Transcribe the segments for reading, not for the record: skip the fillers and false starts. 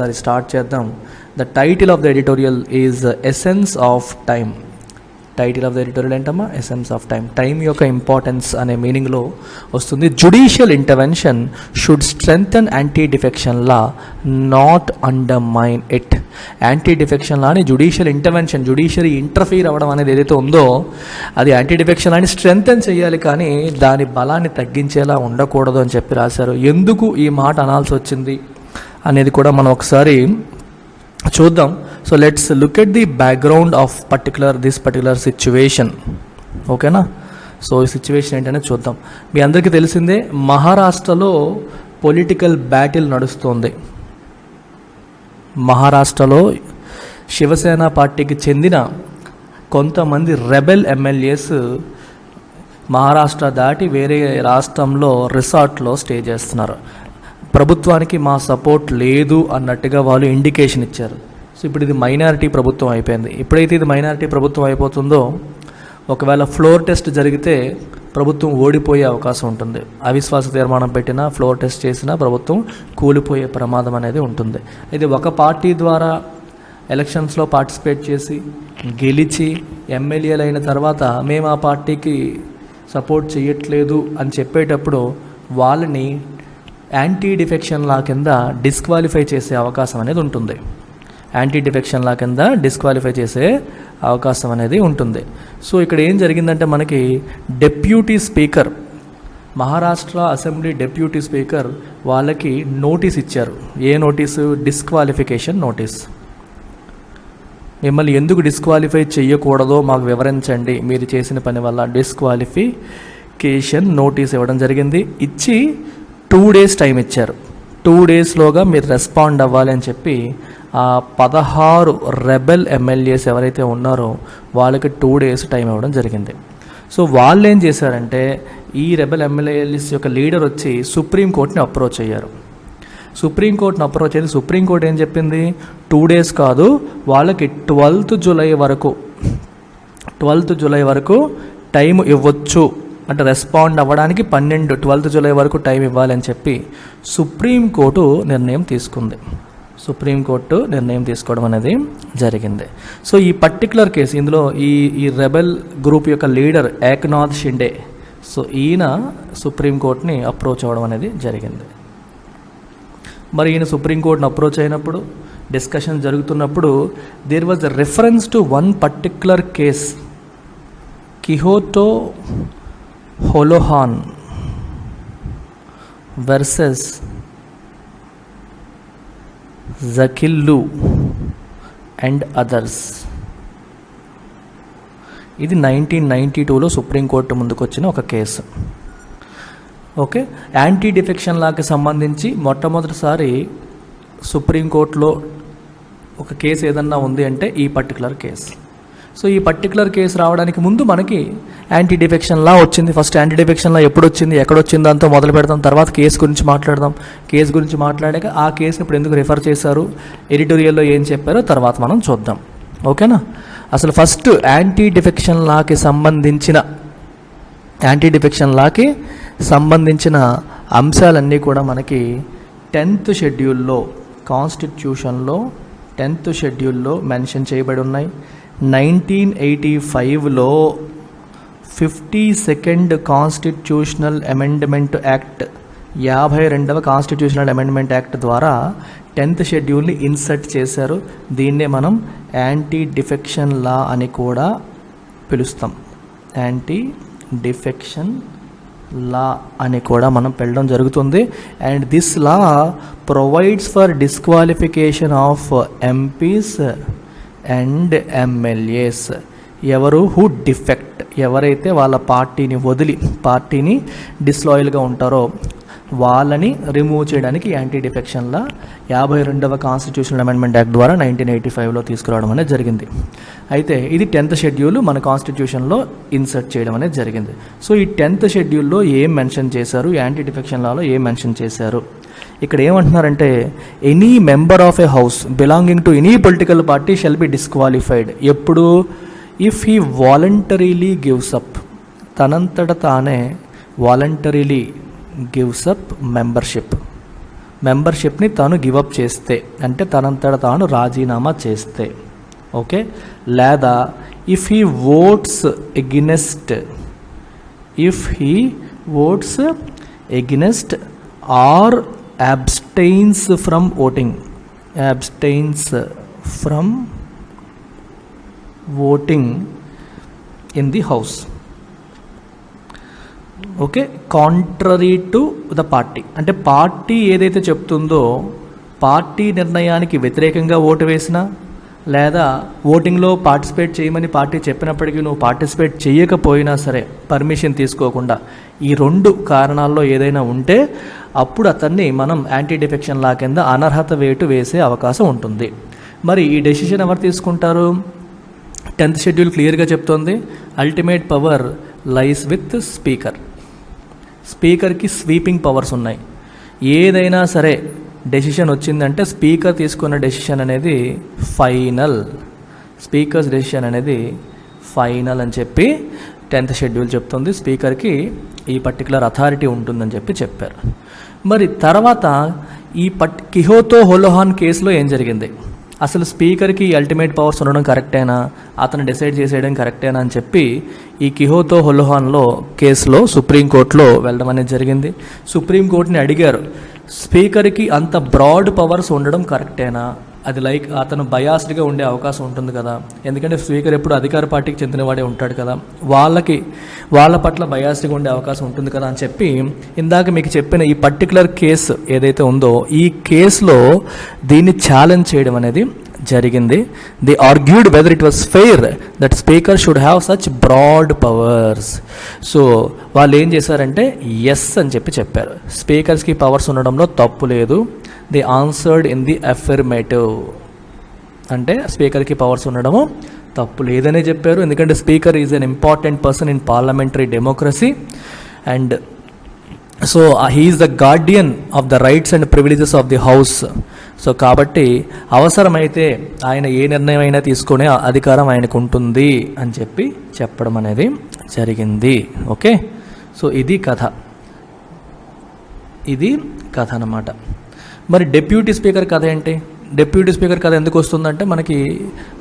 ఒకసారి స్టార్ట్ చేద్దాం. The title of the editorial is essence of time. Title of the editorial ఏంటమ్మా? Essence of time. Time యొక్క importance అనే మీనింగ్లో వస్తుంది. Judicial intervention should strengthen anti defection law, not undermine it. Anti defection లాని judicial intervention, judiciary interfere అవ్వడం అనేది ఏదైతే ఉందో అది యాంటీ డిఫెక్షన్ లాని స్ట్రెంగ్థెన్ చేయాలి, కానీ దాని బలాన్ని తగ్గించేలా ఉండకూడదు అని చెప్పి రాశారు. ఎందుకు ఈ మాట అనాల్సి వచ్చింది అనేది కూడా మనం ఒకసారి చూద్దాం. So let's look at the background of this particular situation. ఓకేనా? సో ఈ సిచ్యువేషన్ ఏంటనే చూద్దాం. మీ అందరికీ తెలిసిందే, మహారాష్ట్రలో పొలిటికల్ బ్యాటిల్ నడుస్తోంది. మహారాష్ట్రలో శివసేన పార్టీకి చెందిన కొంతమంది రెబెల్ ఎమ్మెల్యేస్ మహారాష్ట్ర దాటి వేరే రాష్ట్రంలో రిసార్ట్లో స్టే చేస్తున్నారు. ప్రభుత్వానికి మా సపోర్ట్ లేదు అన్నట్టుగా వాళ్ళు ఇండికేషన్ ఇచ్చారు. సో ఇప్పుడు ఇది మైనారిటీ ప్రభుత్వం అయిపోయింది. ఎప్పుడైతే ఇది మైనారిటీ ప్రభుత్వం అయిపోతుందో, ఒకవేళ ఫ్లోర్ టెస్ట్ జరిగితే ప్రభుత్వం ఓడిపోయే అవకాశం ఉంటుంది. అవిశ్వాస తీర్మానం పెట్టినా, ఫ్లోర్ టెస్ట్ చేసినా ప్రభుత్వం కూలిపోయే ప్రమాదం అనేది ఉంటుంది. ఇది ఒక పార్టీ ద్వారా ఎలక్షన్స్లో పార్టిసిపేట్ చేసి గెలిచి ఎమ్మెల్యేలు అయిన తర్వాత మేము ఆ పార్టీకి సపోర్ట్ చేయట్లేదు అని చెప్పేటప్పుడు వాళ్ళని యాంటీ డిఫెక్షన్ లా కింద డిస్క్వాలిఫై చేసే అవకాశం అనేది ఉంటుంది. యాంటీ డిఫెక్షన్ లా కింద డిస్క్వాలిఫై చేసే అవకాశం అనేది ఉంటుంది. సో ఇక్కడ ఏం జరిగిందంటే, మనకి deputy speaker, Maharashtra assembly deputy speaker వాళ్ళకి నోటీస్ ఇచ్చారు. ఏ నోటీసు? Disqualification notice. మిమ్మల్ని ఎందుకు డిస్క్వాలిఫై చేయకూడదో మాకు వివరించండి, మీరు చేసిన పని వల్ల డిస్క్వాలిఫికేషన్ నోటీస్ ఇవ్వడం జరిగింది. ఇచ్చి 2 days టైం ఇచ్చారు. 2 daysలోగా మీరు రెస్పాండ్ అవ్వాలి అని చెప్పి ఆ 16 రెబెల్ ఎమ్మెల్యేస్ ఎవరైతే ఉన్నారో వాళ్ళకి 2 days టైం ఇవ్వడం జరిగింది. సో వాళ్ళు ఏం చేశారంటే, ఈ రెబెల్ ఎమ్మెల్యేస్ యొక్క లీడర్ వచ్చి సుప్రీంకోర్టుని అప్రోచ్ అయ్యారు. సుప్రీంకోర్టుని అప్రోచ్ అయితే సుప్రీంకోర్టు ఏం చెప్పింది? 2 days కాదు, వాళ్ళకి 12th జూలై వరకు టైం ఇవ్వచ్చు, అంటే రెస్పాండ్ అవ్వడానికి 12th జూలై వరకు టైం ఇవ్వాలని చెప్పి సుప్రీంకోర్టు నిర్ణయం తీసుకుంది. సుప్రీంకోర్టు నిర్ణయం తీసుకోవడం అనేది జరిగింది. సో ఈ పర్టికులర్ కేసు, ఇందులో ఈ రెబెల్ గ్రూప్ యొక్క లీడర్ ఏక్నాథ్ షిండే, సో ఈయన సుప్రీంకోర్టుని అప్రోచ్ అవ్వడం అనేది జరిగింది. మరి ఈయన సుప్రీంకోర్టుని అప్రోచ్ అయినప్పుడు, డిస్కషన్ జరుగుతున్నప్పుడు, there was a reference to one particular case, Kihoto Hollohan versus Zachillhu and others. ఇది 1992లో సుప్రీంకోర్టు ముందుకు వచ్చిన ఒక కేసు. ఓకే, యాంటీ డిఫెక్షన్ లాకి సంబంధించి మొట్టమొదటిసారి సుప్రీంకోర్టులో ఒక కేసు ఏదన్నా ఉంది అంటే ఈ పర్టికులర్ కేసు. సో ఈ పర్టికులర్ కేసు రావడానికి ముందు మనకి యాంటీ డిఫెక్షన్ లా వచ్చింది. ఫస్ట్ యాంటీ డిఫెక్షన్ లా ఎప్పుడు వచ్చింది, ఎక్కడొచ్చింది దాంతో మొదలు పెడతాం. తర్వాత కేసు గురించి మాట్లాడదాం. కేసు గురించి మాట్లాడాక ఆ కేసుని ఇప్పుడు ఎందుకు రిఫర్ చేశారు, ఎడిటోరియల్లో ఏం చెప్పారో తర్వాత మనం చూద్దాం. ఓకేనా? అసలు ఫస్ట్ యాంటీ డిఫెక్షన్ లాకి సంబంధించిన అంశాలన్నీ కూడా మనకి 10th షెడ్యూల్లో, కాన్స్టిట్యూషన్లో 10th షెడ్యూల్లో మెన్షన్ చేయబడి ఉన్నాయి. 1985లో 52nd కాన్స్టిట్యూషనల్ అమెండ్మెంట్ యాక్ట్, 52వ కాన్స్టిట్యూషనల్ అమెండ్మెంట్ యాక్ట్ ద్వారా 10th షెడ్యూల్ని ఇన్సర్ట్ చేశారు. దీన్నే మనం యాంటీ డిఫెక్షన్ లా అని కూడా పిలుస్తాం. యాంటీ డిఫెక్షన్ లా అని కూడా మనం పిలవడం జరుగుతుంది. And this law provides for disqualification of MPs and MLAs. ఎవరు హూ డిఫెక్ట్, ఎవరైతే వాళ్ళ పార్టీని వదిలి పార్టీని డిస్లాయల్గా ఉంటారో వాళ్ళని రిమూవ్ చేయడానికి యాంటీ డిఫెక్షన్ లా 52వ కాన్స్టిట్యూషనల్ అమెండ్మెంట్ యాక్ట్ ద్వారా 1985లో తీసుకురావడం అనేది జరిగింది. అయితే ఇది 10th షెడ్యూల్ మన కాన్స్టిట్యూషన్లో ఇన్సర్ట్ చేయడం అనేది జరిగింది. సో ఈ 10th షెడ్యూల్లో ఏం మెన్షన్ చేశారు, యాంటీ డిఫెక్షన్ లాలో ఏం మెన్షన్ చేశారు, ఇక్కడ ఏమంటున్నారంటే, any member of a house belonging to any political party shall be disqualified. ఎప్పుడు? If he voluntarily gives up, తనంతట తానే వాలంటరీలీ గివ్స్ అప్ మెంబర్షిప్, మెంబర్షిప్ని తాను గివప్ చేస్తే, అంటే తనంతట తాను రాజీనామా చేస్తే, ఓకే. లేదా if he votes against or abstains from voting in the house, okay, contrary to the party. అంటే పార్టీ ఏదైతే చెప్తుందో పార్టీ నిర్ణయానికి వ్యతిరేకంగా ఓటు వేసినా, లేదా ఓటింగ్లో పార్టిసిపేట్ చేయమని పార్టీ చెప్పినప్పటికీ నువ్వు పార్టిసిపేట్ చేయకపోయినా సరే పర్మిషన్ తీసుకోకుండా, ఈ 2 కారణాల్లో ఏదైనా ఉంటే అప్పుడు అతన్ని మనం యాంటీ డిఫెక్షన్ లా కింద అనర్హత వేటు వేసే అవకాశం ఉంటుంది. మరి ఈ డెసిషన్ ఎవరు తీసుకుంటారు? 10th షెడ్యూల్ క్లియర్గా చెప్తోంది, ultimate power lies with speaker. స్పీకర్కి స్వీపింగ్ పవర్స్ ఉన్నాయి. ఏదైనా సరే డెసిషన్ వచ్చిందంటే స్పీకర్ తీసుకున్న డెసిషన్ అనేది ఫైనల్, స్పీకర్స్ డెసిషన్ అనేది ఫైనల్ అని చెప్పి 10th షెడ్యూల్ చెప్తుంది. స్పీకర్కి ఈ పర్టికులర్ అథారిటీ ఉంటుందని చెప్పారు. మరి తర్వాత ఈ కిహోతో హోలోహాన్ కేసులో ఏం జరిగింది? అసలు స్పీకర్కి అల్టిమేట్ పవర్స్ ఉండడం కరెక్టేనా, అతను డిసైడ్ చేసేయడం కరెక్టేనా అని చెప్పి ఈ కిహోతో హోలోహాన్లో కేసులో సుప్రీంకోర్టులో వెళ్ళడం అనేది జరిగింది. సుప్రీంకోర్టుని అడిగారు, స్పీకర్కి అంత బ్రాడ్ పవర్స్ ఉండడం కరెక్టేనా? అది లైక్ అతను బయాస్డ్గా ఉండే అవకాశం ఉంటుంది కదా, ఎందుకంటే స్పీకర్ ఎప్పుడు అధికార పార్టీకి చెందినవాడే ఉంటాడు కదా, వాళ్ళ పట్ల బయాస్డ్గా ఉండే అవకాశం ఉంటుంది కదా అని చెప్పి ఇందాక మీకు చెప్పిన ఈ పర్టికులర్ కేసు ఏదైతే ఉందో ఈ కేసులో దీన్ని ఛాలెంజ్ చేయడం అనేది జరిగింది. They argued whether it was fair that speaker should have such broad powers. So వాళ్ళు ఏం చేశారంటే ఎస్ అని చెప్పారు, స్పీకర్స్కి పవర్స్ ఉండడంలో తప్పు లేదు. They answered in the affirmative, అంటే స్పీకర్కి పవర్స్ ఉండడము తప్పు లేదనే చెప్పారు. ఎందుకంటే speaker is an important person in parliamentary democracy and so he's the guardian of the rights and privileges of the house. So కాబట్టి అవసరమైతే ఆయన ఏ నిర్ణయం అయినా తీసుకునే అధికారం ఆయనకు ఉంటుంది అని చెప్పడం అనేది జరిగింది. ఓకే, సో ఇది కథ అన్నమాట. మరి డిప్యూటీ స్పీకర్ కథ ఏంటి? డిప్యూటీ స్పీకర్ కథ ఎందుకు వస్తుందంటే మనకి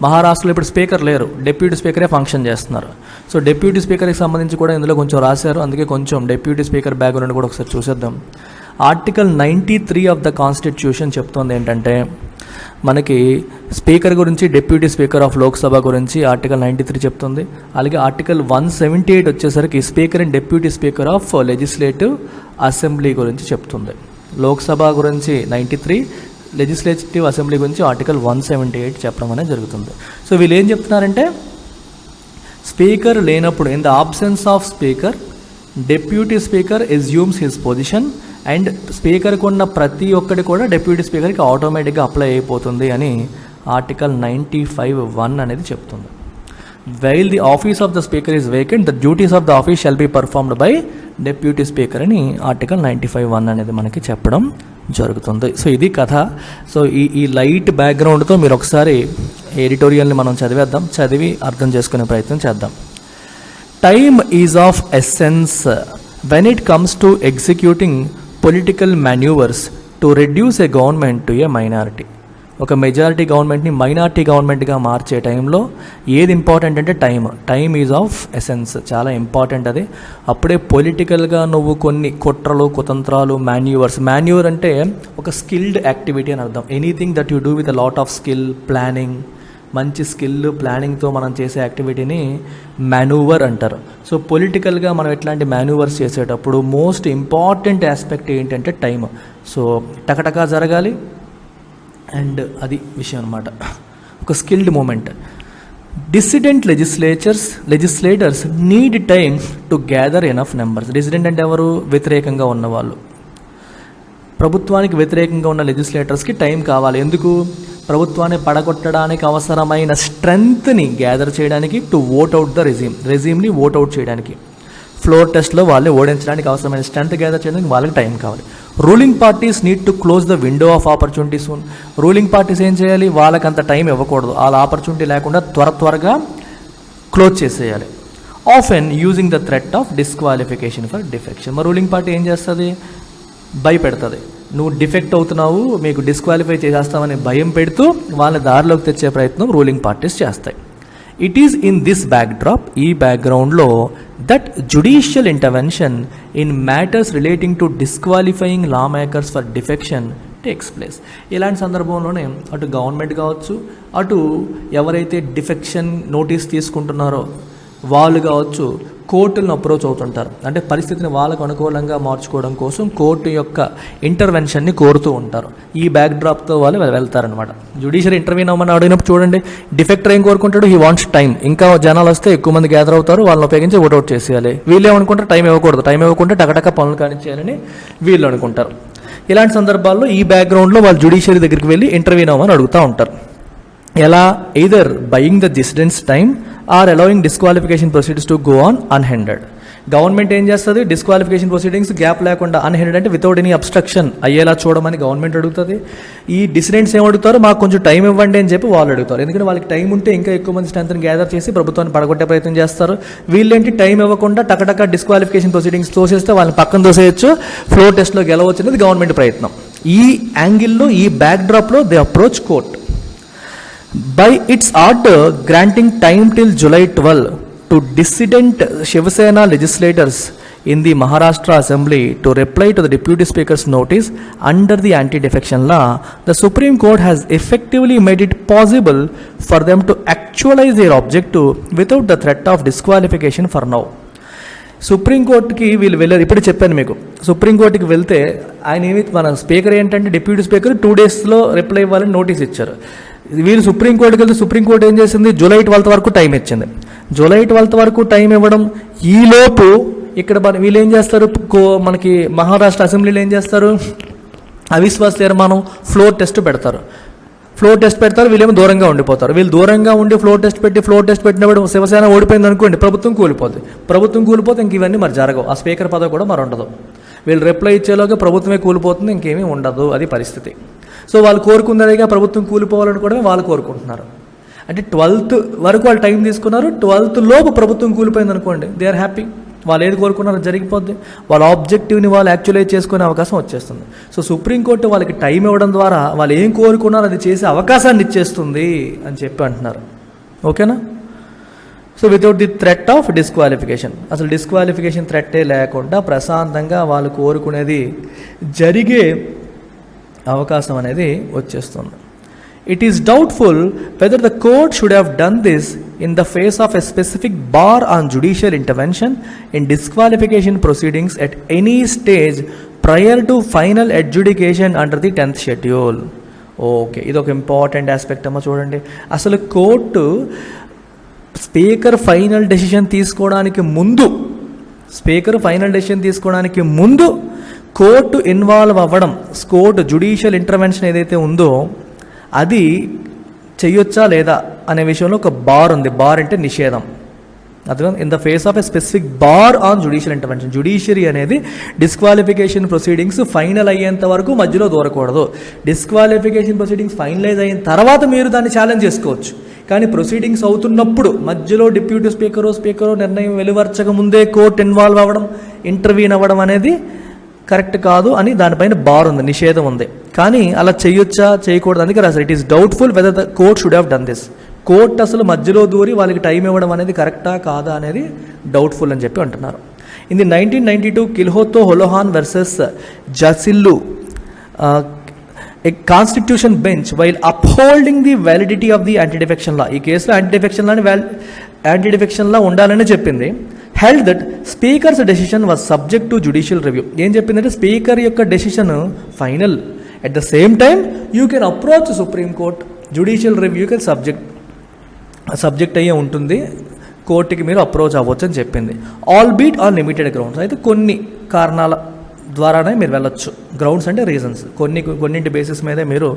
మహారాష్ట్రలో ఇప్పుడు స్పీకర్ లేరు, డిప్యూటీ స్పీకరే ఫంక్షన్ చేస్తున్నారు. సో డిప్యూటీ స్పీకర్కి సంబంధించి కూడా ఇందులో కొంచెం రాశారు, అందుకే కొంచెం డిప్యూటీ స్పీకర్ బ్యాక్గ్రౌండ్ కూడా ఒకసారి చూసేద్దాం. ఆర్టికల్ 93 ఆఫ్ ద కాన్స్టిట్యూషన్ చెప్తోంది ఏంటంటే మనకి స్పీకర్ గురించి, డిప్యూటీ స్పీకర్ ఆఫ్ లోక్సభ గురించి ఆర్టికల్ 93 చెప్తుంది. అలాగే ఆర్టికల్ 178 వచ్చేసరికి speaker and deputy speaker of legislative assembly గురించి చెప్తుంది. లోక్సభ గురించి 93, లెజిస్లేటివ్ అసెంబ్లీ గురించి ఆర్టికల్ 178 చెప్పడం అనేది జరుగుతుంది. సో వీళ్ళు ఏం చెప్తున్నారంటే స్పీకర్ లేనప్పుడు in the absence of speaker deputy speaker assumes his position and స్పీకర్కి ఉన్న ప్రతి ఒక్కటి కూడా డిప్యూటీ స్పీకర్కి ఆటోమేటిక్గా అప్లై అయిపోతుంది అని ఆర్టికల్ 95(1) అనేది చెప్తుంది. While the office of the speaker is vacant the duties of the office shall be performed by deputy speaker అని ఆర్టికల్ 95(1) అనేది మనకి చెప్పడం జరుగుతుంది. సో ఇది కథ. సో ఈ లైట్ బ్యాక్గ్రౌండ్తో మీరు ఒకసారి ఎడిటోరియల్ని మనం చదివి అర్థం చేసుకునే ప్రయత్నం చేద్దాం. Time is of essence when it comes to executing political maneuvers to reduce a government to a minority. ఒక మెజారిటీ గవర్నమెంట్ని మైనారిటీ గవర్నమెంట్గా మార్చే టైంలో ఏది ఇంపార్టెంట్ అంటే టైమ్ ఈజ్ ఆఫ్ ఎసెన్స్, చాలా ఇంపార్టెంట్ అది. అప్పుడే పొలిటికల్గా నువ్వు కొన్ని కుట్రలు కుతంత్రాలు మాన్యూవర్ అంటే ఒక స్కిల్డ్ యాక్టివిటీ అని అర్థం. Anything that you do with a lot of skill, planning, మంచి స్కిల్ ప్లానింగ్తో మనం చేసే యాక్టివిటీని మాన్యూవర్ అంటారు. సో పొలిటికల్గా మనం ఎట్లాంటి మాన్యూవర్స్ చేసేటప్పుడు మోస్ట్ ఇంపార్టెంట్ ఆస్పెక్ట్ ఏంటంటే టైం. సో టకటకా జరగాలి అండ్ అది విషయం అనమాట, ఒక skilled moment. Dissident legislators need time to gather enough numbers. Dissident అంటే ఎవరు? వ్యతిరేకంగా ఉన్నవాళ్ళు. ప్రభుత్వానికి వ్యతిరేకంగా ఉన్న లెజిస్లేటర్స్కి టైం కావాలి. ఎందుకు? ప్రభుత్వాన్ని పడగొట్టడానికి అవసరమైన స్ట్రెంగ్త్ని గ్యాదర్ చేయడానికి, టు ఓట్ అవుట్ ద రెజీమ్ని ఓట్ అవుట్ చేయడానికి, ఫ్లోర్ టెస్ట్లో వాళ్ళని ఓడించడానికి అవసరమైన స్ట్రెంగ్త్ గ్యాదర్ చేయడానికి వాళ్ళకి టైం కావాలి. Ruling parties need to close the window of opportunity soon. Ruling parties ఏం చేయాలి? వాళ్ళకి అంత టైం ఇవ్వకూడదు, వాళ్ళ ఆపర్చునిటీ లేకుండా త్వరగా క్లోజ్ చేసేయాలి. Often using the threat of disqualification for defection. మరి రూలింగ్ పార్టీ ఏం చేస్తుంది? భయపెడుతుంది, నువ్వు డిఫెక్ట్ అవుతున్నావు, మీకు డిస్క్వాలిఫై చేసేస్తామని భయం పెడుతూ వాళ్ళని దారిలోకి తెచ్చే ప్రయత్నం రూలింగ్ పార్టీస్ చేస్తాయి. It is in this backdrop, ఈ బ్యాక్గ్రౌండ్లో, that judicial intervention in matters relating to disqualifying law makers for defection takes place. ఇలాంటి సందర్భంలోనే అటు గవర్నమెంట్ కావచ్చు, అటు ఎవరైతే డిఫెక్షన్ నోటీస్ తీసుకుంటున్నారో వాళ్ళు కావచ్చు, కోర్టులను అప్రోచ్ అవుతుంటారు. అంటే పరిస్థితిని వాళ్ళకు అనుకూలంగా మార్చుకోవడం కోసం కోర్టు యొక్క ఇంటర్వెన్షన్ని కోరుతూ ఉంటారు. ఈ బ్యాక్డ్రాప్తో వాళ్ళు వెళ్తారనమాట. జ్యుడిషియల్ ఇంటర్వ్యూన్ అవ్వమని అడిగినప్పుడు చూడండి, డిఫెక్టర్ ఏం కోరుకుంటాడు, హీ వాంట్స్ టైం. ఇంకా జనాలు వస్తే ఎక్కువ మంది గ్యాదర్ అవుతారు, వాళ్ళని ఉపయోగించి ఓట్అవుట్ చేసేయాలి. వీళ్ళు ఏమనుకుంటారు, టైం ఇవ్వకూడదు, టైం ఇవ్వకుండా టకటక పనులు కానిచ్చేయాలని వీళ్ళు అనుకుంటారు. ఇలాంటి సందర్భాల్లో ఈ బ్యాక్గ్రౌండ్లో వాళ్ళు జ్యుడిషియరీ దగ్గరికి వెళ్ళి ఇంటర్వ్యూన్ అవ్వమని అడుగుతూ ఉంటారు. ఎలా, either buying the dissidents time or allowing disqualification proceedings to go on unhindered. Government ఏం చేస్తుంది, డిస్క్వాలిఫికేషన్ ప్రొసీడింగ్స్ గ్యాప్ లేకుండా అన్హెండెడ్ అంటే వితౌట్ ఎనీ అబ్స్ట్రక్షన్ అయ్యేలా చూడమని గవర్నమెంట్ అడుగుతుంది. ఈ డిసిడెంట్స్ ఏం అడుగుతారు, మాకు కొంచెం టైం ఇవ్వండి అని చెప్పి వాళ్ళు అడుగుతారు. ఎందుకంటే వాళ్ళకి టైం ఉంటే ఇంకా ఎక్కువ మంది స్ట్రెంత్ని గ్యాదర్ చేసి ప్రభుత్వాన్ని పడగొట్టే ప్రయత్నం చేస్తారు. వీళ్ళేంటి, టైం ఇవ్వకుండా టకటక డిస్క్వాలిఫికేషన్ ప్రొసీడింగ్స్ తోసేస్తే వాళ్ళని పక్కన తోసేయచ్చు, ఫ్లోర్ టెస్ట్లో గెలవచ్చు అనేది గవర్నమెంట్ ప్రయత్నం. ఈ యాంగిల్లో, ఈ బ్యాక్డ్రాప్లో they approach court. By its order granting time till July 12 to dissident Shiva Sena legislators in the Maharashtra Assembly to reply to the Deputy Speaker's notice under the anti-defection law, the Supreme Court has effectively made it possible for them to actualize their objective without the threat of disqualification for now. సుప్రీంకోర్టుకి వీళ్ళు వెళ్ళారు. ఇప్పుడు చెప్పాను మీకు, సుప్రీంకోర్టుకి వెళ్తే ఆయన ఏమి, మన స్పీకర్ ఏంటంటే డిప్యూటీ స్పీకర్ 2 daysలో రిప్లై ఇవ్వాలని నోటీస్ ఇచ్చారు. వీళ్ళు సుప్రీంకోర్టుకి వెళ్తే సుప్రీంకోర్టు ఏం చేసింది, July 12 వరకు టైం ఇచ్చింది. July 12 వరకు టైం ఇవ్వడం, ఈలోపు ఇక్కడ వీళ్ళు ఏం చేస్తారు, మనకి మహారాష్ట్ర అసెంబ్లీలో ఏం చేస్తారు, అవిశ్వాస తీర్మానం ఫ్లోర్ టెస్ట్ పెడతారు. వీళ్ళేమో దూరంగా ఉండిపోతారు. వీళ్ళు దూరంగా ఉండి ఫ్లోర్ టెస్ట్ పెట్టినప్పుడు శివసేన ఓడిపోయింది అనుకోండి, ప్రభుత్వం కూలిపోతే ఇంక ఇవన్నీ మరి జరగవు. ఆ స్పీకర్ పదవి కూడా మరి ఉండదు. వీళ్ళు రిప్లై ఇచ్చేలోగా ప్రభుత్వమే కూలిపోతుంది, ఇంకేమీ ఉండదు. అది పరిస్థితి. సో వాళ్ళు కోరుకున్నదిగా ప్రభుత్వం కూలిపోవాలని కూడా వాళ్ళు కోరుకుంటున్నారు. అంటే 12th వరకు వాళ్ళు టైం తీసుకున్నారు. 12th లోపు ప్రభుత్వం కూలిపోయింది అనుకోండి, దే ఆర్ హ్యాపీ. వాళ్ళు ఏది కోరుకున్నారో జరిగిపోద్ది. వాళ్ళ ఆబ్జెక్టివ్ని వాళ్ళు యాక్చువలైజ్ చేసుకునే అవకాశం వచ్చేస్తుంది. సో సుప్రీంకోర్టు వాళ్ళకి టైం ఇవ్వడం ద్వారా వాళ్ళు ఏం కోరుకున్నారో అది చేసే అవకాశాన్ని ఇచ్చేస్తుంది అని చెప్పి అంటున్నారు. ఓకేనా? So without the threat of disqualification, అసలు డిస్క్వాలిఫికేషన్ థ్రెట్టే లేకుండా ప్రశాంతంగా వాళ్ళు కోరుకునేది జరిగే అవకాశం అనేది వచ్చేస్తుంది. It is doubtful whether the court should have done this in the face of a specific bar on judicial intervention in disqualification proceedings at any stage prior to final adjudication under the 10th schedule. Okay, ఇది ఒక important aspect అమ్మ. చూడండి, అసలు court speaker final decision తీసుకోవడానికి ముందు court involve అవ్వడం, court judicial intervention ఏదైతే ఉందో అది చెయ్యొచ్చా లేదా అనే విషయంలో ఒక బార్ ఉంది. బార్ అంటే నిషేధం. అర్థం, in the face of a specific bar on judicial intervention. Judiciary అనేది డిస్క్వాలిఫికేషన్ ప్రొసీడింగ్స్ ఫైనల్ అయ్యేంత వరకు మధ్యలో దూరకూడదు. డిస్క్వాలిఫికేషన్ ప్రొసీడింగ్స్ ఫైనలైజ్ అయిన తర్వాత మీరు దాన్ని ఛాలెంజ్ చేసుకోవచ్చు. కానీ ప్రొసీడింగ్స్ అవుతున్నప్పుడు మధ్యలో డిప్యూటీ స్పీకరో నిర్ణయం వెలువరచక ముందే కోర్టు ఇన్వాల్వ్ అవ్వడం, ఇంటర్వ్యూన్ అవ్వడం అనేది కరెక్ట్ కాదు అని దానిపైన బార్ ఉంది, నిషేధం ఉంది. కానీ అలా చేయొచ్చా చేయకూడదు అందుకే రాశారు. It is doubtful whether the court should have done this. Court అసలు మధ్యలో దూరి వాళ్ళకి టైం ఇవ్వడం అనేది కరెక్టా కాదా అనేది డౌట్ఫుల్ అని చెప్పి అంటున్నారు. In the 1992 Kihoto Hollohan versus Zachillhu a constitution bench, while upholding the validity of the anti-defection law, ఈ కేసులో యాంటీ డిఫెక్షన్ లా ఉండాలని చెప్పింది, held that speaker's decision was subject to judicial review. ఏం చెప్పిందంటే స్పీకర్ యొక్క decision final. at the same time you can approach supreme court, judicial review కి subject అయ్యే ఉంటుంది, కోర్టుకి మీరు అప్రోచ్ అవ్వచ్చు అని చెప్పింది. All beat on limited grounds, అయితే కొన్ని కారణాల ద్వారానే మీరు వెళ్ళొచ్చు. గ్రౌండ్స్ అంటే రీజన్స్, కొన్నింటి బేసిస్ మీదే మీరు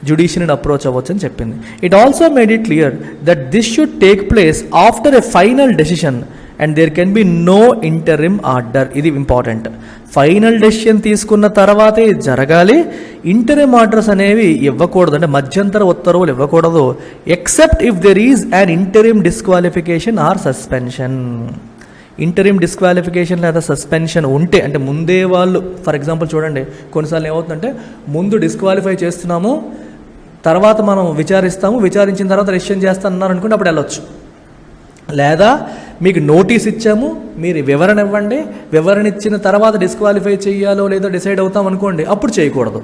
జ్యుడిషియరీని అప్రోచ్ అవ్వచ్చు అని చెప్పింది. It also made it clear that this should take place after a final decision and there can be no interim order. ఇది ఇంపార్టెంట్. ఫైనల్ డెసిషన్ తీసుకున్న తర్వాతే జరగాలి. ఇంటరిమ్ ఆర్డర్స్ అనేవి ఇవ్వకూడదు, అంటే మధ్యంతర ఉత్తర్వులు ఇవ్వకూడదు. Except if there is an interim disqualification or suspension. Interim disqualification లేదా సస్పెన్షన్ ఉంటే, అంటే ముందే వాళ్ళు ఫర్ ఎగ్జాంపుల్ చూడండి, కొన్నిసార్లు ఏమవుతుందంటే ముందు డిస్క్వాలిఫై చేస్తున్నాము, తర్వాత మనం విచారించిన తర్వాత రెసిషన్ చేస్తానన్నారు అనుకుంటే అప్పుడు వెళ్ళొచ్చు. లేదా మీకు నోటీస్ ఇచ్చాము, మీరు వివరణ ఇవ్వండి, వివరణ ఇచ్చిన తర్వాత డిస్క్వాలిఫై చేయాలో లేదో డిసైడ్ అవుతాం అనుకోండి, అప్పుడు చేయకూడదు.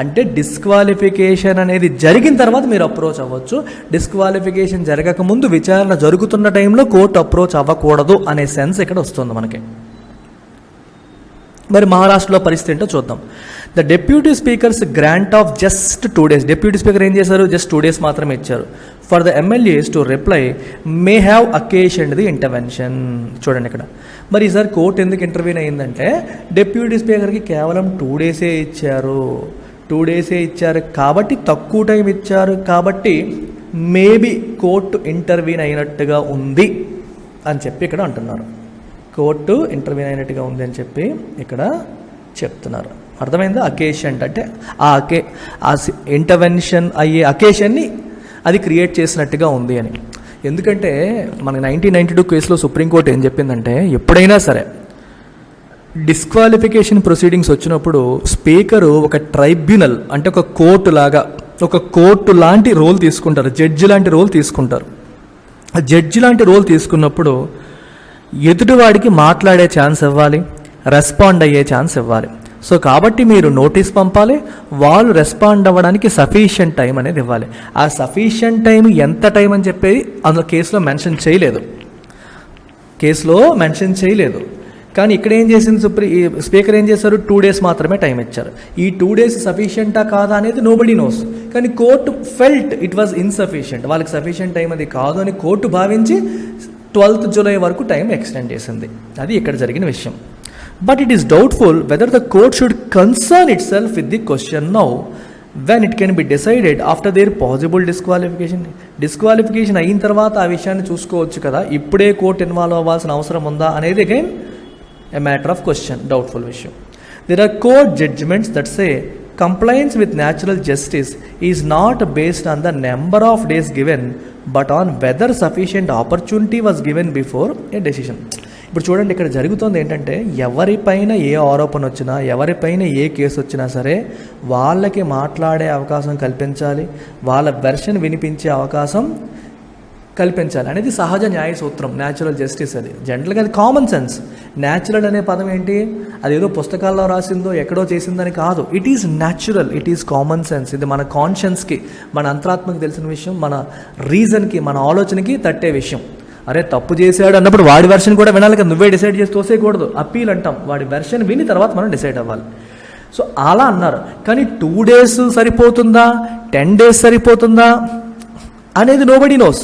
అంటే డిస్క్వాలిఫికేషన్ అనేది జరిగిన తర్వాత మీరు అప్రోచ్ అవ్వచ్చు. డిస్క్వాలిఫికేషన్ జరగకముందు విచారణ జరుగుతున్న టైంలో కోర్టు అప్రోచ్ అవ్వకూడదు అనే సెన్స్ ఇక్కడ వస్తుంది మనకి. మరి మహారాష్ట్రలో పరిస్థితి ఏంటో చూద్దాం. The deputy speaker's grant of just 2 days. Deputy speaker ఏం చేశారు? జస్ట్ 2 days మాత్రమే ఇచ్చారు. For the MLAs to reply may have occasioned the intervention. చూడండి ఇక్కడ మరి ఈసారి కోర్టు ఎందుకు ఇంటర్వ్యూన్ అయ్యిందంటే డెప్యూటీ స్పీకర్కి కేవలం 2 days ఇచ్చారు. 2 days ఇచ్చారు కాబట్టి, తక్కువ టైం ఇచ్చారు కాబట్టి మేబీ కోర్టు ఇంటర్వ్యూన్ అయినట్టుగా ఉంది అని చెప్పి ఇక్కడ అంటున్నారు. కోర్టు ఇంటర్వ్యూన్ అయినట్టుగా ఉంది అని చెప్పి ఇక్కడ చెప్తున్నారు. అర్థమైందా? అకేషన్ అంటే ఆ ఇంటర్వెన్షన్ అయ్యే అకేషన్ని అది క్రియేట్ చేసినట్టుగా ఉంది అని. ఎందుకంటే మనకి 1992 కేసులో సుప్రీంకోర్టు ఏం చెప్పిందంటే ఎప్పుడైనా సరే డిస్క్వాలిఫికేషన్ ప్రొసీడింగ్స్ వచ్చినప్పుడు స్పీకరు ఒక ట్రైబ్యునల్ అంటే ఒక కోర్టు లాంటి రోల్ తీసుకుంటారు, జడ్జి లాంటి రోల్ తీసుకుంటారు. జడ్జి లాంటి రోల్ తీసుకున్నప్పుడు ఎదుటివాడికి మాట్లాడే ఛాన్స్ ఇవ్వాలి, రెస్పాండ్ అయ్యే ఛాన్స్ ఇవ్వాలి. సో కాబట్టి మీరు నోటీస్ పంపాలి, వాళ్ళు రెస్పాండ్ అవ్వడానికి సఫిషియంట్ టైం అనేది ఇవ్వాలి. ఆ సఫిషియంట్ టైం ఎంత టైం అని చెప్పేది అందులో కేసులో మెన్షన్ చేయలేదు. కానీ ఇక్కడ ఏం చేసింది స్పీకర్ ఏం చేశారు? 2 days మాత్రమే టైం ఇచ్చారు. ఈ 2 days సఫిషియంటా కాదా అనేది నోబడీ నోస్. కానీ court felt it was insufficient, వాళ్ళకి సఫిషియంట్ టైం అది కాదు అని కోర్టు భావించి 12th July వరకు టైం ఎక్స్టెండ్ చేసింది. అది ఇక్కడ జరిగిన విషయం. But it is doubtful whether the court should concern it self with the question now when it can be decided after their possible disqualification అయిన తర్వాత ఆ విషయాన్ని చూసుకోవచ్చు కదా, ఇప్పుడే కోర్టు ఇన్వాల్వ్ అవ్వాల్సిన అవసరం ఉందా అనేది again a matter of question, doubtful విషయం. There are court judgments that say compliance with natural justice is not based on the number of days given but on whether sufficient opportunity was given before a decision. ఇప్పుడు చూడండి ఇక్కడ జరుగుతుంది ఏంటంటే ఎవరిపైన ఏ ఆరోపణ వచ్చినా, ఎవరిపైన ఏ కేసు వచ్చినా సరే వాళ్ళకి మాట్లాడే అవకాశం కల్పించాలి, వాళ్ళ వెర్షన్ వినిపించే అవకాశం కల్పించాలి అనేది సహజ న్యాయ సూత్రం, న్యాచురల్ జస్టిస్. అది జనరల్గా అది కామన్ సెన్స్. న్యాచురల్ అనే పదం ఏంటి? అదేదో పుస్తకాల్లో రాసిందో ఎక్కడో చేసిందని కాదు. It is natural, it is common sense. ఇది మన కాన్షియన్స్కి, మన అంతరాత్మకి తెలిసిన విషయం, మన రీజన్కి, మన ఆలోచనకి తట్టే విషయం. అరే తప్పు చేశాడు అన్నప్పుడు వాడి వెర్షన్ కూడా వినాలి కదా, నువ్వే డిసైడ్ చేసి తోసేయకూడదు. అప్పీల్ అంటాం, వాడి వెర్షన్ విని తర్వాత మనం డిసైడ్ అవ్వాలి. సో అలా అన్నారు. కానీ 2 days సరిపోతుందా, 10 days సరిపోతుందా అనేది నోబడీ నోస్.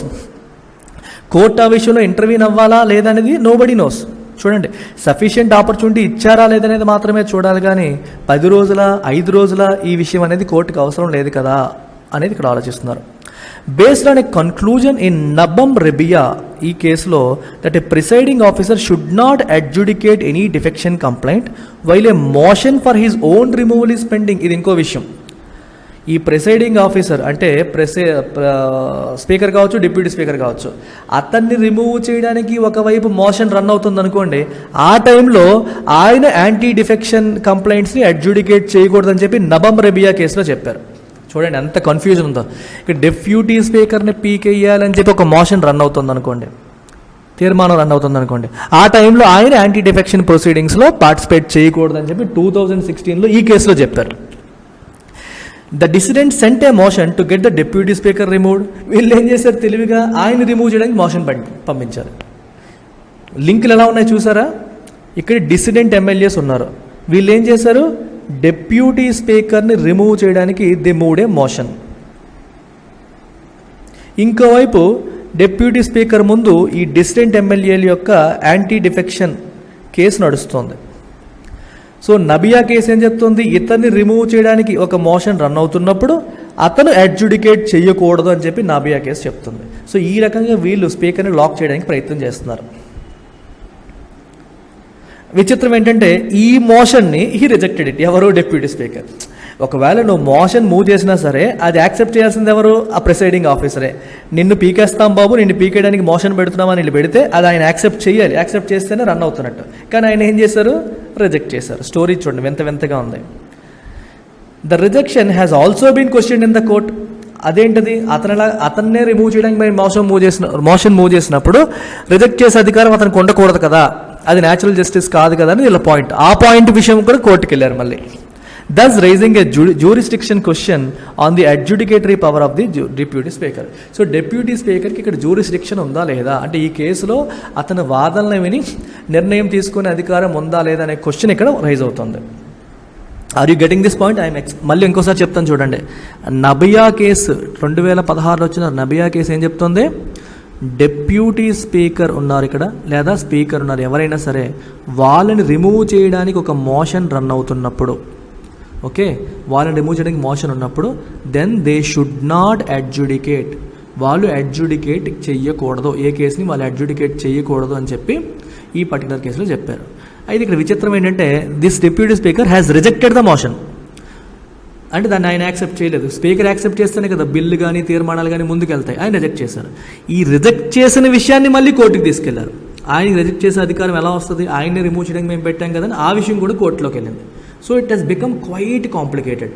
కోర్టు ఆ విషయంలో ఇంటర్వ్యూన్ అవ్వాలా లేదనేది నోబడీ నోస్. చూడండి, సఫిషియంట్ ఆపర్చునిటీ ఇచ్చారా లేదనేది మాత్రమే చూడాలి, కానీ 10 రోజుల 5 రోజుల ఈ విషయం అనేది కోర్టుకు అవసరం లేదు కదా అనేది ఇక్కడ ఆలోచిస్తున్నారు. Based on a conclusion in Nabam Rebia, ఈ కేసులో that a presiding officer should not adjudicate any defection complaint while a motion for his own removal is pending. ఇది ఇంకో విషయం. ఈ ప్రిసైడింగ్ ఆఫీసర్ అంటే స్పీకర్ కావచ్చు, డిప్యూటీ స్పీకర్ కావచ్చు, అతన్ని రిమూవ్ చేయడానికి ఒకవైపు మోషన్ రన్ అవుతుంది అనుకోండి, ఆ టైంలో ఆయన యాంటీ డిఫెక్షన్ కంప్లైంట్స్ని అడ్జుడికేట్ చేయకూడదని చెప్పి నబం రెబియా కేసులో చెప్పారు. చూడండి ఎంత కన్ఫ్యూజన్ ఉందో. ఇక్కడ డిప్యూటీ స్పీకర్ని పీకేయాలని చెప్పి ఒక మోషన్ రన్ అవుతుంది అనుకోండి, తీర్మానం రన్ అవుతుంది అనుకోండి, ఆ టైంలో ఆయన యాంటీ డిఫెక్షన్ ప్రొసీడింగ్స్లో పార్టిసిపేట్ చేయకూడదని చెప్పి 2016లో ఈ కేసులో చెప్పారు. The decidendi sent a motion to get the deputy speaker removed. వీళ్ళు ఏం చేశారు? తెలివిగా ఆయన రిమూవ్ చేయడానికి మోషన్ పంపించారు. లింకులు ఎలా ఉన్నాయి చూసారా? ఇక్కడ డిసిడెంట్ ఎమ్మెల్యేస్ ఉన్నారు, వీళ్ళు ఏం చేశారు? డిప్యూటీ స్పీకర్ని రిమూవ్ చేయడానికి ది మూవ్ ఏ మోషన్. ఇంకోవైపు డిప్యూటీ స్పీకర్ ముందు ఈ డిసిడెంట్ ఎమ్మెల్యేల యొక్క యాంటీ డిఫెక్షన్ కేసు నడుస్తుంది. సో నబియా కేసు ఏం చెప్తుంది? ఇతన్ని రిమూవ్ చేయడానికి ఒక మోషన్ రన్ అవుతున్నప్పుడు అతను అడ్జుడికేట్ చేయకూడదు అని చెప్పి నబియా కేసు చెప్తుంది. సో ఈ రకంగా వీళ్ళు స్పీకర్ని లాక్ చేయడానికి ప్రయత్నం చేస్తున్నారు. విచిత్రం ఏంటంటే ఈ మోషన్ని హీ రిజెక్టెడ్ ఇట్. ఎవరో డిప్యూటీ స్పీకర్. ఒకవేళ నువ్వు మోషన్ మూవ్ చేసినా సరే అది యాక్సెప్ట్ చేయాల్సింది ఎవరు? ఆ ప్రిసైడింగ్ ఆఫీసరే. నిన్ను పీకేస్తాం బాబు, నిన్ను పీకేయడానికి మోషన్ పెడుతున్నామని వీళ్ళు పెడితే అది ఆయన యాక్సెప్ట్ చేయాలి. యాక్సెప్ట్ చేస్తేనే రన్ అవుతున్నట్టు. కానీ ఆయన ఏం చేశారు? రిజెక్ట్ చేశారు. స్టోరీ చూడండి వింత వింతగా ఉంది. The rejection has also been question in the court. అదేంటిది? అతన్నే రిమూవ్ చేయడానికి మేము మోషన్ మూవ్ చేసినప్పుడు రిజెక్ట్ చేసే అధికారం అతనికి ఉండకూడదు కదా, అది న్యాచురల్ జస్టిస్ కాదు కదా అని వీళ్ళ పాయింట్. ఆ పాయింట్ విషయం కూడా కోర్టుకి వెళ్ళారు మళ్ళీ. thus raising a jurisdiction question on the adjudicatory power of the deputy speaker. So deputy స్పీకర్కి ఇక్కడ జ్యూరిస్డిక్షన్ ఉందా లేదా, అంటే ఈ కేసులో అతను వాదనలు విని నిర్ణయం తీసుకునే అధికారం ఉందా లేదా అనే క్వశ్చన్ ఇక్కడ రైజ్ అవుతుంది. Are you getting this point? మళ్ళీ ఇంకోసారి చెప్తాను చూడండి. నబియా కేసు 2016లో వచ్చిన నబియా కేసు ఏం చెప్తుంది? డిప్యూటీ స్పీకర్ ఉన్నారు ఇక్కడ, లేదా స్పీకర్ ఉన్నారు ఎవరైనా సరే, వాళ్ళని రిమూవ్ చేయడానికి ఒక మోషన్ రన్ అవుతున్నప్పుడు, ఓకే, వాళ్ళని రిమూవ్ చేయడానికి మోషన్ ఉన్నప్పుడు then they should not adjudicate. వాళ్ళు అడ్జుడికేట్ చెయ్యకూడదు, ఏ కేసుని వాళ్ళు అడ్జుడికేట్ చేయకూడదు అని చెప్పి ఈ పర్టికులర్ కేసులో చెప్పారు. అయితే ఇక్కడ విచిత్రం ఏంటంటే this deputy speaker has rejected the motion. అంటే దాన్ని ఆయన యాక్సెప్ట్ చేయలేదు. స్పీకర్ యాక్సెప్ట్ చేస్తేనే కదా బిల్లు కానీ తీర్మానాలు కానీ ముందుకు వెళ్తాయి. ఆయన రిజెక్ట్ చేశారు. ఈ రిజెక్ట్ చేసిన విషయాన్ని మళ్ళీ కోర్టుకి తీసుకెళ్లారు. ఆయన రిజెక్ట్ చేసే అధికారం ఎలా వస్తుంది? ఆయన్ని రిమూవ్ చేయడానికి మేము పెట్టాం కదా అని ఆ విషయం కూడా కోర్టులోకి వెళ్ళింది. So it has become quite complicated.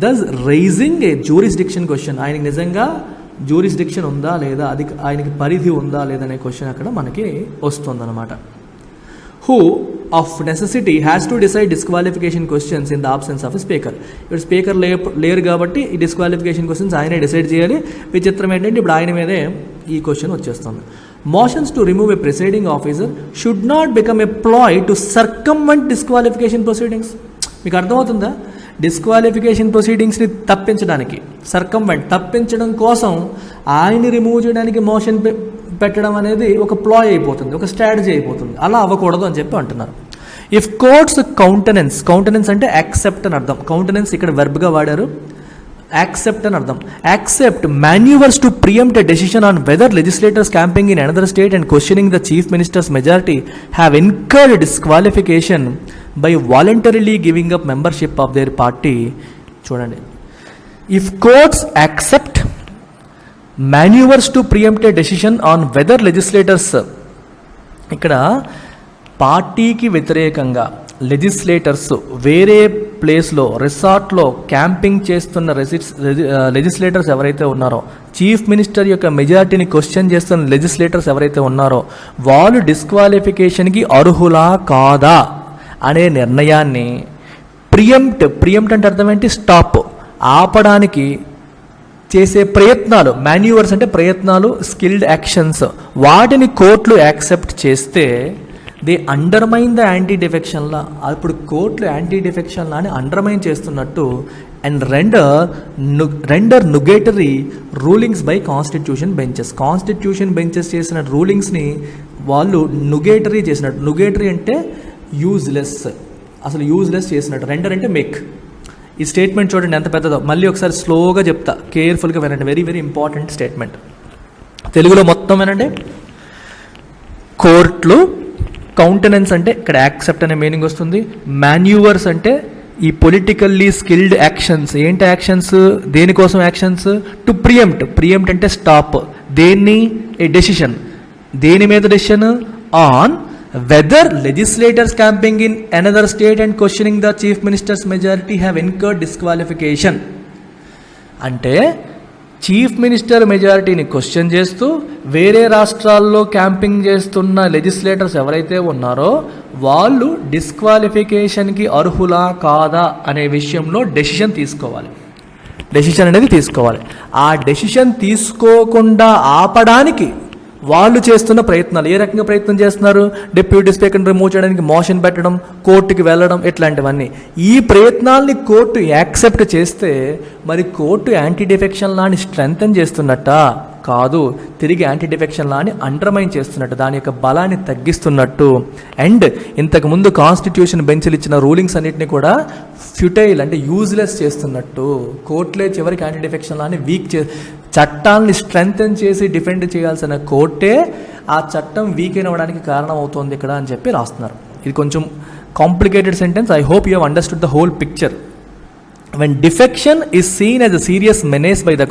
Thus raising a jurisdiction question. ఆయనకి నిజంగా జ్యూరిస్డిక్షన్ ఉందా లేదా, అది ఆయనకి పరిధి ఉందా లేదా అనే క్వశ్చన్ అక్కడ మనకి వస్తుందన్నమాట. Who of necessity has to decide disqualification questions in the absence of speaker. ఇప్పుడు స్పీకర్ లేరు కాబట్టి ఈ డిస్క్వాలిఫికేషన్ క్వశ్చన్స్ ఆయనే డిసైడ్ చేయాలి. విచిత్రం ఏంటంటే ఇప్పుడు ఆయన మీదే ఈ క్వశ్చన్ వచ్చేస్తుంది. Motions to remove a presiding officer should not become a ploy to circumvent disqualification proceedings. మీకు అర్థమవుతుందా? డిస్క్వాలిఫికేషన్ ప్రొసీడింగ్స్ని తప్పించడానికి, తప్పించడం కోసం ఆయన్ని రిమూవ్ చేయడానికి మోషన్ పెట్టడం అనేది ఒక ప్లాయ్ అయిపోతుంది, ఒక స్ట్రాటజీ అయిపోతుంది. అలా అవ్వకూడదు అని చెప్పి అంటున్నారు. ఇఫ్ కోర్ట్స్ కౌంటెనెన్స్ అంటే యాక్సెప్ట్ అని అర్థం. కౌంటెనెన్స్ ఇక్కడ వెర్బ్గా వాడారు, యాక్సెప్ట్ అని అర్థం. Accept maneuvers to preempt a decision on whether legislators camping in another state and questioning the chief minister's majority have incurred disqualification by voluntarily giving up membership of their party. చూడండి, if courts accept maneuvers to preempt a decision on whether legislators, ఇక్కడ పార్టీకి వ్యతిరేకంగా legislators వేరే ప్లేస్లో రిసార్ట్లో camping చేస్తున్న legislators ఎవరైతే ఉన్నారో, chief minister యొక్క మెజారిటీని క్వశ్చన్ చేస్తున్న లెజిస్లేటర్స్ ఎవరైతే ఉన్నారో వాళ్ళు డిస్క్వాలిఫికేషన్కి అర్హులా కాదా అనే నిర్ణయాన్ని ప్రియంప్ట్ అంటే అర్థం ఏంటి? స్టాప్, ఆపడానికి చేసే ప్రయత్నాలు, మాన్యూవర్స్ అంటే ప్రయత్నాలు, స్కిల్డ్ యాక్షన్స్, వాటిని కోర్టులు యాక్సెప్ట్ చేస్తే they undermine the anti defection law. అప్పుడు కోర్టులు యాంటీ డిఫెక్షన్ లాని అండర్మైన్ చేస్తున్నట్టు and render nugatory rulings by constitution benches చేసిన రూలింగ్స్ని వాళ్ళు నుగేటరీ చేసినట్టు. నుగేటరీ అంటే యూజ్లెస్ చేసినట్టు. రెండర్ అంటే మేక్. ఈ స్టేట్మెంట్ చూడండి ఎంత పెద్దదో. మళ్ళీ ఒకసారి స్లోగా చెప్తా, కేర్ఫుల్గా వినండి. Very very important statement. తెలుగులో మొత్తం వినండి. కోర్టులు కౌంటెనెన్స్ అంటే ఇక్కడ యాక్సెప్ట్ అనే మీనింగ్ వస్తుంది. మాన్యూవర్స్ అంటే ఈ పొలిటికల్లీ స్కిల్డ్ యాక్షన్స్. ఏంటి యాక్షన్స్? దేనికోసం యాక్షన్స్? టు ప్రియంప్ట్ అంటే స్టాప్. దేన్ని? A decision. దేని మీద decision? On whether legislators camping in another state and questioning the chief minister's majority have incurred disqualification. అంటే చీఫ్ మినిస్టర్ మెజారిటీని క్వశ్చన్ చేస్తూ వేరే రాష్ట్రాల్లో క్యాంపింగ్ చేస్తున్న లెజిస్లేటర్స్ ఎవరైతే ఉన్నారో వాళ్ళు డిస్క్వాలిఫికేషన్కి అర్హులా కాదా అనే విషయంలో డెసిషన్ అనేది తీసుకోవాలి. ఆ డెసిషన్ తీసుకోకుండా ఆపడానికి వాళ్ళు చేస్తున్న ప్రయత్నాలు. ఏ రకంగా ప్రయత్నం చేస్తున్నారు? డిప్యూటీ స్పీకర్ని రిమూవ్ చేయడానికి మోషన్ పెట్టడం, కోర్టుకి వెళ్ళడం, ఇట్లాంటివన్నీ. ఈ ప్రయత్నాల్ని కోర్టు యాక్సెప్ట్ చేస్తే మరి కోర్టు యాంటీ డిఫెక్షన్ లాని స్ట్రెంథెన్ చేస్తున్నట్ట? కాదు, తిరిగి యాంటీ డిఫెక్షన్ లాని అండర్మైన్ చేస్తున్నట్టు, దాని యొక్క బలాన్ని తగ్గిస్తున్నట్టు. అండ్ ఇంతకుముందు కాన్స్టిట్యూషన్ బెంచ్లు ఇచ్చిన రూలింగ్స్ అన్నింటినీ కూడా ఫ్యూటైల్ అంటే యూజ్లెస్ చేస్తున్నట్టు. కోర్టులే చివరికి యాంటీ డిఫెక్షన్ లాని చట్టాలని స్ట్రెంథెన్ చేసి డిఫెండ్ చేయాల్సిన కోర్టే ఆ చట్టం వీక్ అవ్వడానికి కారణం అవుతుంది ఇక్కడ అని చెప్పి రాస్తున్నారు. ఇది కొంచెం complicated sentence. I hope you have understood the whole picture. when defection is seen as a serious menace by the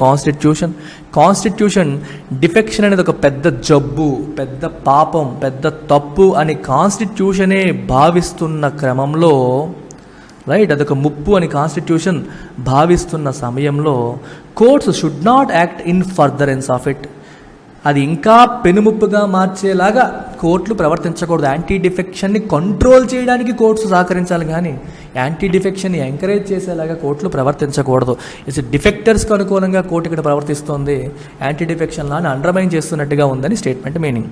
constitution defection అనేది ఒక పెద్ద జబ్బు, పెద్ద పాపం, పెద్ద తప్పు అని కాన్స్టిట్యూషనే భావిస్తున్న క్రమంలో, రైట్, అదొక ముప్పు అని కాన్స్టిట్యూషన్ భావిస్తున్న సమయంలో courts should not act in furtherance of it. అది ఇంకా పెనుముప్పుగా మార్చేలాగా కోర్టులు ప్రవర్తించకూడదు. యాంటీ డిఫెక్షన్ని కంట్రోల్ చేయడానికి కోర్ట్స్ సహకరించాలి, కానీ యాంటీ డిఫెక్షన్ని ఎంకరేజ్ చేసేలాగా కోర్టులు ప్రవర్తించకూడదు. ఇట్స్ డిఫెక్టర్స్కి అనుకూలంగా కోర్టు ఇక్కడ ప్రవర్తిస్తుంది, యాంటీ డిఫెక్షన్ లాని అండర్మైన్ చేస్తున్నట్టుగా ఉందని statement meaning.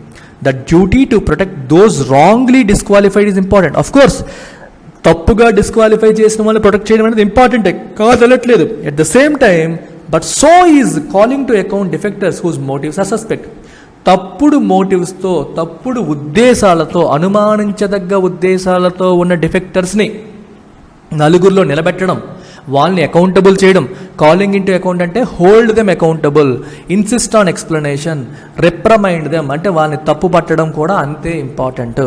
The duty to protect those wrongly disqualified is important. Of course తప్పుగా డిస్క్వాలిఫై చేసిన వాళ్ళని ప్రొటెక్ట్ చేయడం అనేది ఇంపార్టెంటే, కాదనట్లేదు. At the same time but so is calling to account defectors whose motives are suspect. తప్పుడు మోటివ్స్తో, తప్పుడు ఉద్దేశాలతో, అనుమానించదగ్గ ఉద్దేశాలతో ఉన్న డిఫెక్టర్స్ని నలుగురిలో నిలబెట్టడం, వాళ్ళని అకౌంటబుల్ చేయడం. కాలింగ్ ఇన్ టు అకౌంట్ అంటే hold them accountable, insist on explanation, reprimand them అంటే వాళ్ళని తప్పు పట్టడం కూడా అంతే ఇంపార్టెంట్.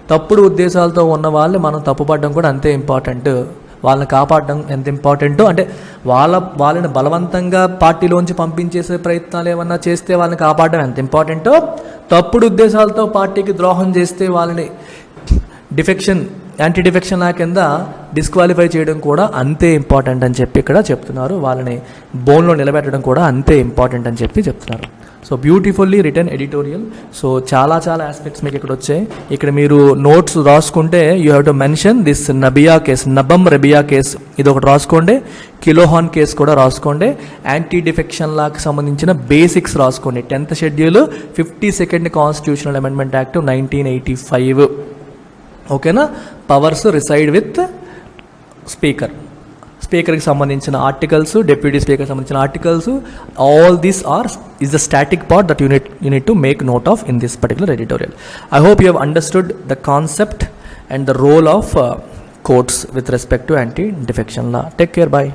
తప్పుడు ఉద్దేశాలతో ఉన్న వాళ్ళని మనం తప్పుపడడం కూడా అంతే ఇంపార్టెంట్. వాళ్ళని కాపాడడం ఎంత ఇంపార్టెంటో, అంటే వాళ్ళని బలవంతంగా పార్టీలోంచి పంపించేసే ప్రయత్నాలు ఏమన్నా చేస్తే వాళ్ళని కాపాడడం ఎంత ఇంపార్టెంటో, తప్పుడు ఉద్దేశాలతో పార్టీకి ద్రోహం చేస్తే వాళ్ళని డిఫెక్షన్, యాంటీ డిఫెక్షన్ లా కింద డిస్క్వాలిఫై చేయడం కూడా అంతే ఇంపార్టెంట్ అని చెప్పి ఇక్కడ చెప్తున్నారు. వాళ్ళని బోన్లో నిలబెట్టడం కూడా అంతే ఇంపార్టెంట్ అని చెప్పి చెప్తున్నారు. So beautifully written editorial. So చాలా ఆస్పెక్ట్స్ మీకు ఇక్కడ వచ్చాయి. ఇక్కడ మీరు నోట్స్ రాసుకుంటే you have to mention this Nabia case, Nabam Rebia case, ఇది ఒకటి రాసుకోండి. కిలోహాన్ కేసు కూడా రాసుకోండి. యాంటీ డిఫెక్షన్ లాకి సంబంధించిన బేసిక్స్ రాసుకోండి. 10th schedule 52nd constitutional amendment act 1985. ఓకేనా? పవర్స్ రిసైడ్ విత్ స్పీకర్కి సంబంధించిన ఆర్టికల్స్, డిప్యూటీ స్పీకర్కి సంబంధించిన articles, all these is the static part that you need to make note of in this particular editorial. I hope you have understood the concept and the role of courts with respect to anti-defection law. Take care, bye.